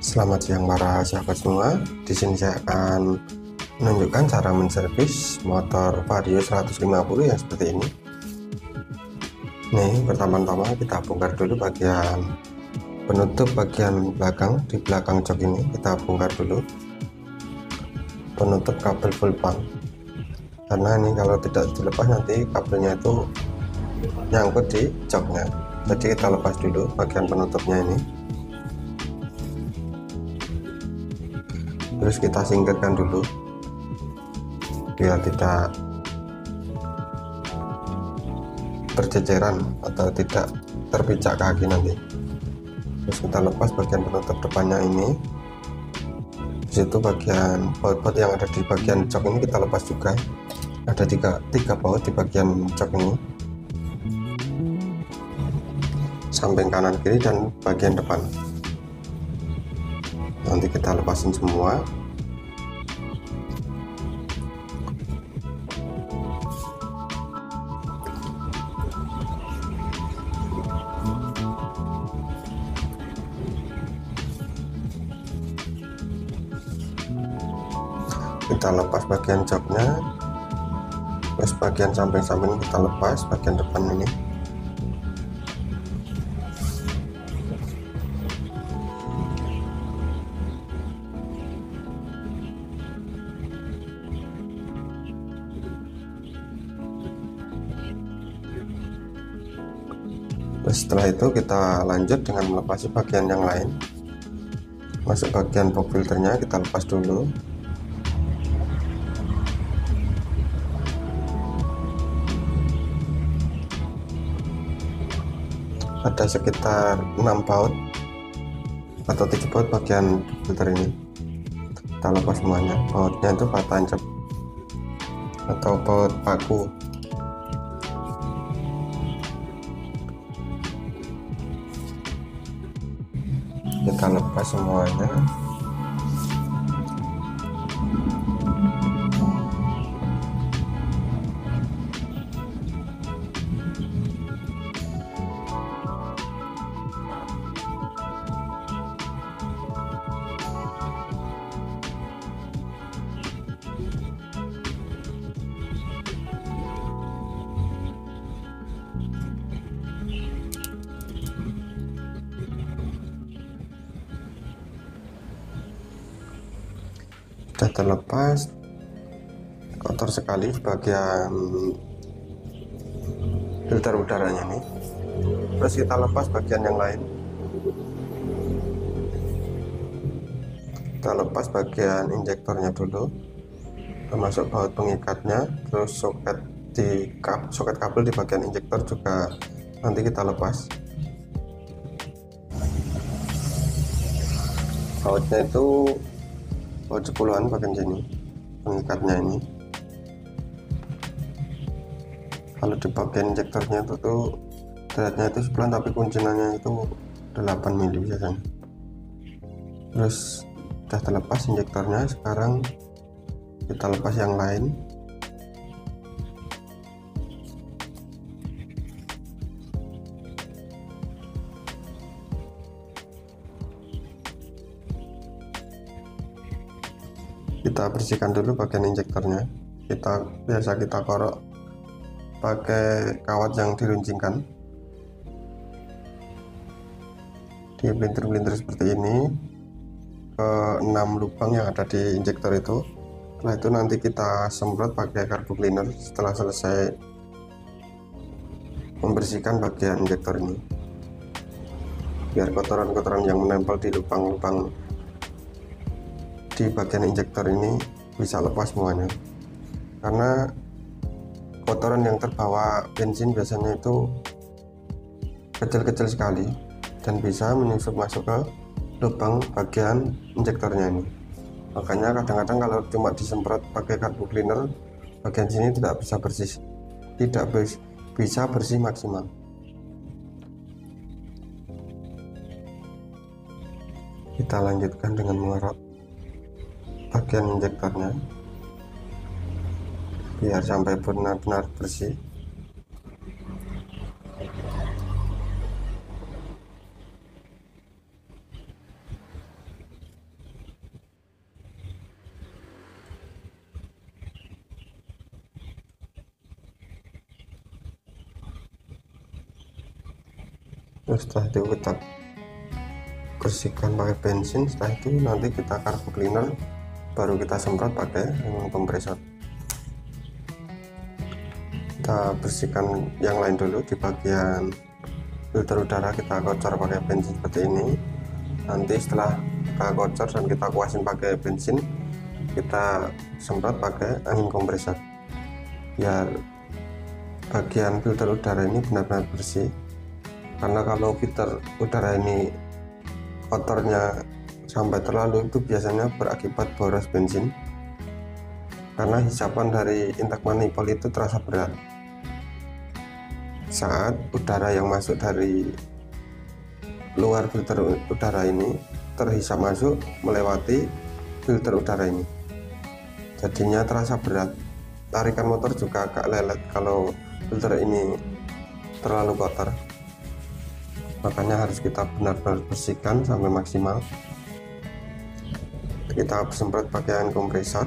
Selamat siang para sahabat semua. Di sini saya akan menunjukkan cara menservis motor Vario 150 yang seperti ini. Nih, pertama-tama kita bongkar dulu bagian penutup bagian belakang. Di belakang jok ini kita bongkar dulu penutup kabel full pump, karena ini kalau tidak dilepas nanti kabelnya itu nyangkut di joknya. Jadi kita lepas dulu bagian penutupnya ini, terus kita singkirkan dulu biar tidak berceceran atau tidak terpijak kaki nanti. Terus kita lepas bagian penutup depannya ini. Disitu bagian baut-baut yang ada di bagian jok ini kita lepas juga. Ada tiga baut di bagian jok ini, samping kanan kiri dan bagian depan. Nanti kita lepasin semua. Kita lepas bagian joknya, terus bagian samping-samping kita lepas, bagian depan ini. Terus setelah itu kita lanjut dengan melepasi bagian yang lain. Masuk bagian box filternya kita lepas dulu. Ada sekitar 6 baut atau 7 baut bagian filter ini. Kita lepas semuanya. Bautnya itu baut tancap atau baut paku. Kita lepas semuanya. Sudah terlepas, kotor sekali bagian filter udaranya ini. Terus kita lepas bagian yang lain. Kita lepas bagian injektornya dulu, termasuk baut pengikatnya, terus soket kabel di bagian injektor juga nanti kita lepas. Bautnya itu baut 10-an bagian sini, pengikatnya ini. Kalau di bagian injektornya itu tuh beratnya itu 9, tapi kunciannya itu 8 mili biasanya. Terus sudah terlepas injektornya, sekarang kita lepas yang lain. Kita bersihkan dulu bagian injektornya. Biasa kita korok pakai kawat yang diruncingkan di pelintir-pelintir seperti ini ke 6 lubang yang ada di injektor itu. Setelah itu nanti kita semprot pakai carbo cleaner setelah selesai membersihkan bagian injektor ini, biar kotoran-kotoran yang menempel di lubang-lubang di bagian injektor ini bisa lepas semuanya. Karena kotoran yang terbawa bensin biasanya itu kecil-kecil sekali dan bisa menyusup masuk ke lubang bagian injektornya ini. Makanya kadang-kadang kalau cuma disemprot pakai carbo cleaner, bagian sini tidak bisa bersih maksimal. Kita lanjutkan dengan mengerok bagian injektornya biar sampai benar-benar bersih. Terus setelah itu kita bersihkan pakai bensin. Setelah itu nanti kita carbo cleaner, baru kita semprot pakai kompresor. Kita bersihkan yang lain dulu. Di bagian filter udara kita kocor pakai bensin seperti ini. Nanti setelah kita kocor dan kita kuasin pakai bensin, kita semprot pakai angin kompresor biar bagian filter udara ini benar-benar bersih. Karena kalau filter udara ini kotornya sampai terlalu, itu biasanya berakibat boros bensin, karena hisapan dari intake manifold itu terasa berat saat udara yang masuk dari luar filter udara ini terhisap masuk melewati filter udara ini, jadinya terasa berat. Tarikan motor juga agak lelet kalau filter ini terlalu kotor, makanya harus kita benar-benar bersihkan sampai maksimal. Kita semprot pakai angin kompresor.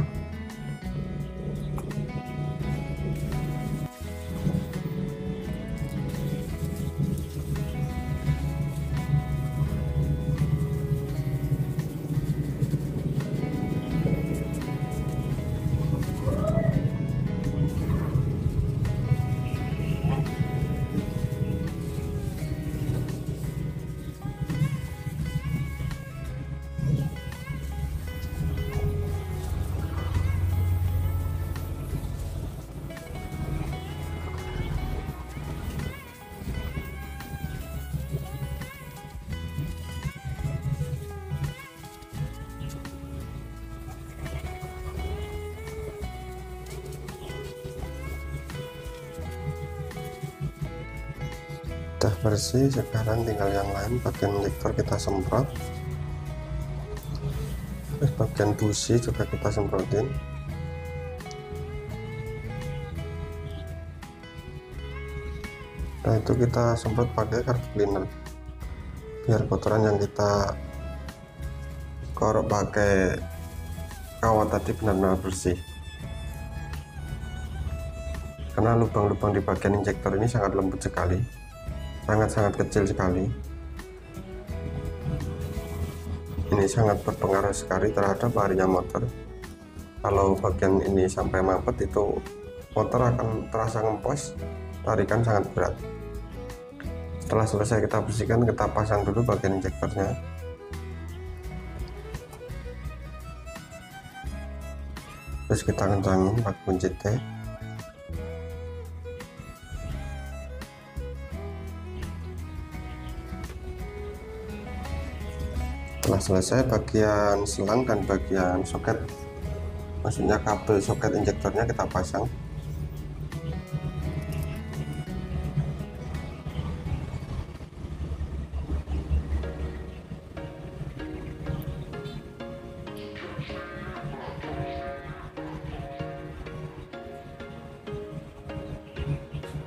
Udah bersih, sekarang tinggal yang lain. Bagian injektor kita semprot, terus bagian busi juga kita semprotin. Nah, itu kita semprot pakai carbo cleaner biar kotoran yang kita korok pakai kawat tadi benar-benar bersih. Karena lubang-lubang di bagian injektor ini sangat lembut sekali, sangat-sangat kecil sekali. Ini sangat berpengaruh sekali terhadap larinya motor. Kalau bagian ini sampai mampet, itu motor akan terasa ngempos, tarikan sangat berat. Setelah selesai kita bersihkan, kita pasang dulu bagian injektornya. Terus kita kencangin pakai kunci T. Setelah selesai, bagian selang dan bagian soket, maksudnya kabel soket injektornya, kita pasang.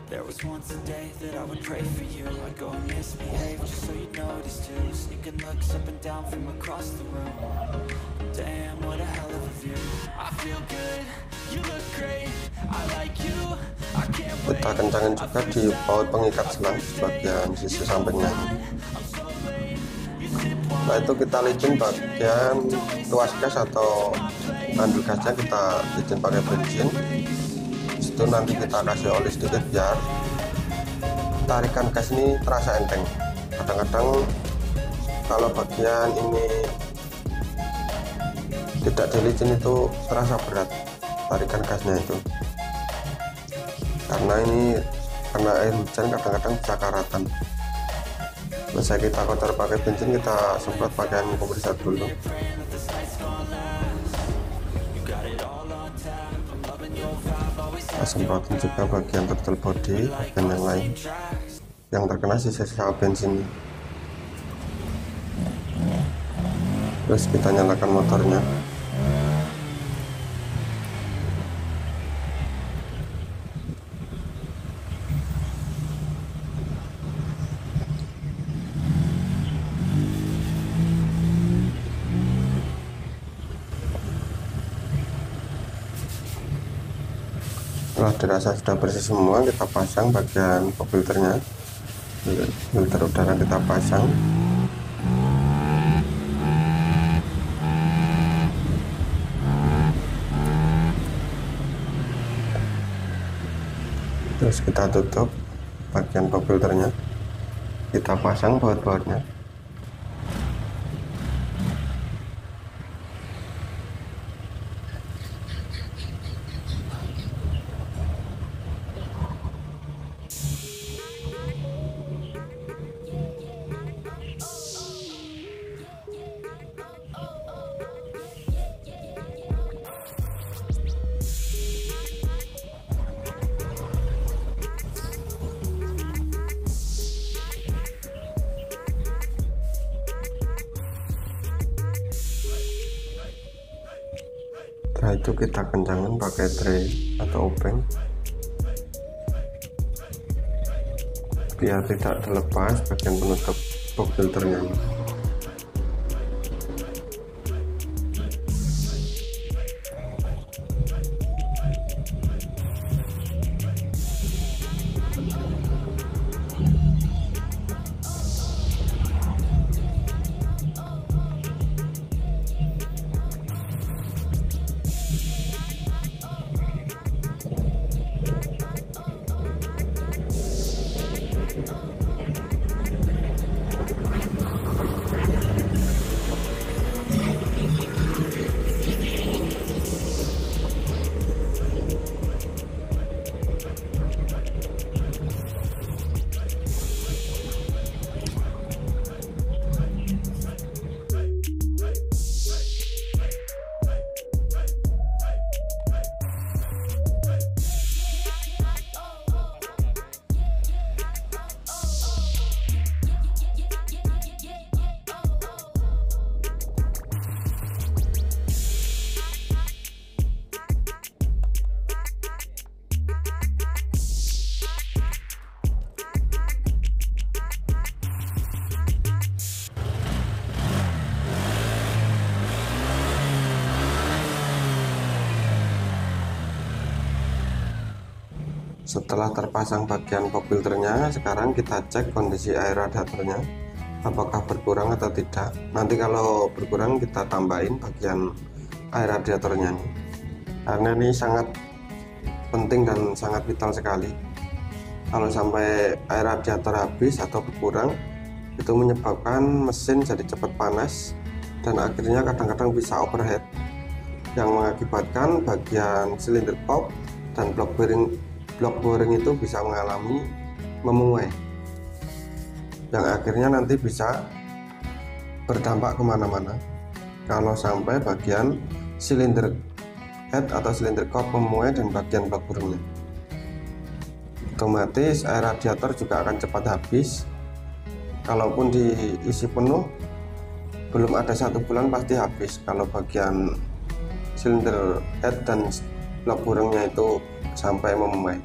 There was once a day that I would pray for you. I'd go and misbehave just so you'd notice too. Sneaking looks up and down from across the room. Damn, what a hell of a view. I feel good, you look great, I like you, I can't wait. Kita kencangin juga di baut pengikat selang bagian sisi sampingnya. Nah, itu kita licin bagian tuas gas atau handle gasnya, kita licin pakai bensin. Itu nanti kita kasih oli sedikit biar tarikan gas ini terasa enteng. Kadang-kadang kalau bagian ini tidak dilicin itu terasa berat tarikan gasnya itu, karena air hujan kadang-kadang bisa karatan. Selesai kita kotor pakai bensin, kita semprot pakai angin kompresor dulu. Kita semprotin juga bagian throttle body, bagian yang lain yang terkena sisa-sisa bensin. Terus kita nyalakan motornya. Setelah dirasa sudah bersih semua, kita pasang bagian pop filternya. filter udara kita pasang. Terus kita tutup bagian pop filternya, kita pasang baut-bautnya. Setelah itu kita kencangkan pakai tray atau obeng biar tidak terlepas bagian penutup pop filternya. Setelah terpasang bagian pop filternya, sekarang kita cek kondisi air radiatornya apakah berkurang atau tidak. Nanti kalau berkurang kita tambahin bagian air radiatornya nih, karena ini sangat penting dan sangat vital sekali. Kalau sampai air radiator habis atau berkurang, itu menyebabkan mesin jadi cepat panas dan akhirnya kadang-kadang bisa overheat yang mengakibatkan bagian silinder pop dan blok boring itu bisa mengalami memuai yang akhirnya nanti bisa berdampak kemana-mana. Kalau sampai bagian silinder head atau silinder kop memuai dan bagian blok boringnya, otomatis air radiator juga akan cepat habis. Kalaupun diisi penuh, belum ada 1 bulan pasti habis kalau bagian silinder head dan blok boringnya itu sampai memuai.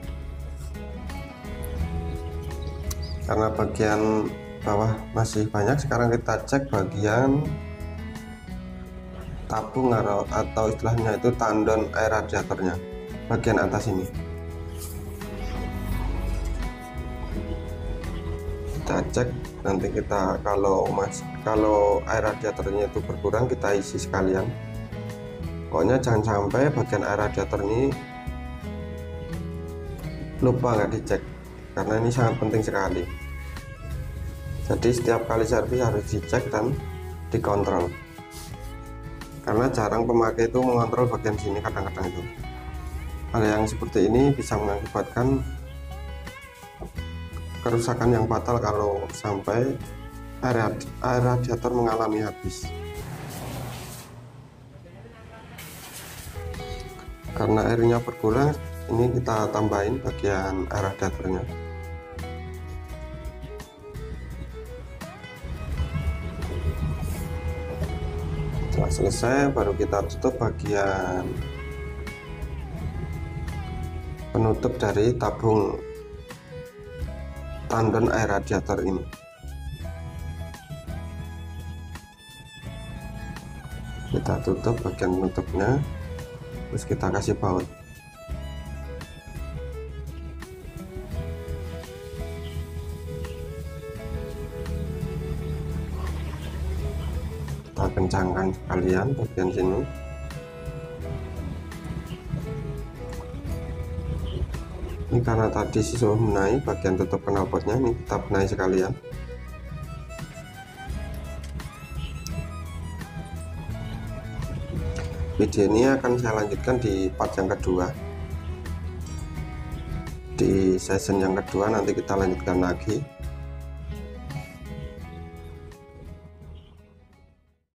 Karena bagian bawah masih banyak, sekarang kita cek bagian tabung atau istilahnya itu tandon air radiatornya, bagian atas ini. Kita cek, nanti kita kalau air radiatornya itu berkurang kita isi sekalian. Pokoknya jangan sampai bagian air radiator ini lupa nggak dicek, karena ini sangat penting sekali. Jadi setiap kali servis harus dicek dan dikontrol, karena jarang pemakai itu mengontrol bagian sini. Kadang-kadang itu hal yang seperti ini bisa mengakibatkan kerusakan yang fatal kalau sampai air radiator mengalami habis. Karena airnya berkurang, ini kita tambahin bagian air radiatornya. Setelah selesai, baru kita tutup bagian penutup dari tabung tandon air radiator ini. Kita tutup bagian penutupnya, terus kita kasih baut. kencangkan sekalian bagian sini. Ini karena tadi sudah benahi bagian tutup knalpotnya, ini kita benahi sekalian. Video ini akan saya lanjutkan di part yang kedua. Di season yang kedua nanti kita lanjutkan lagi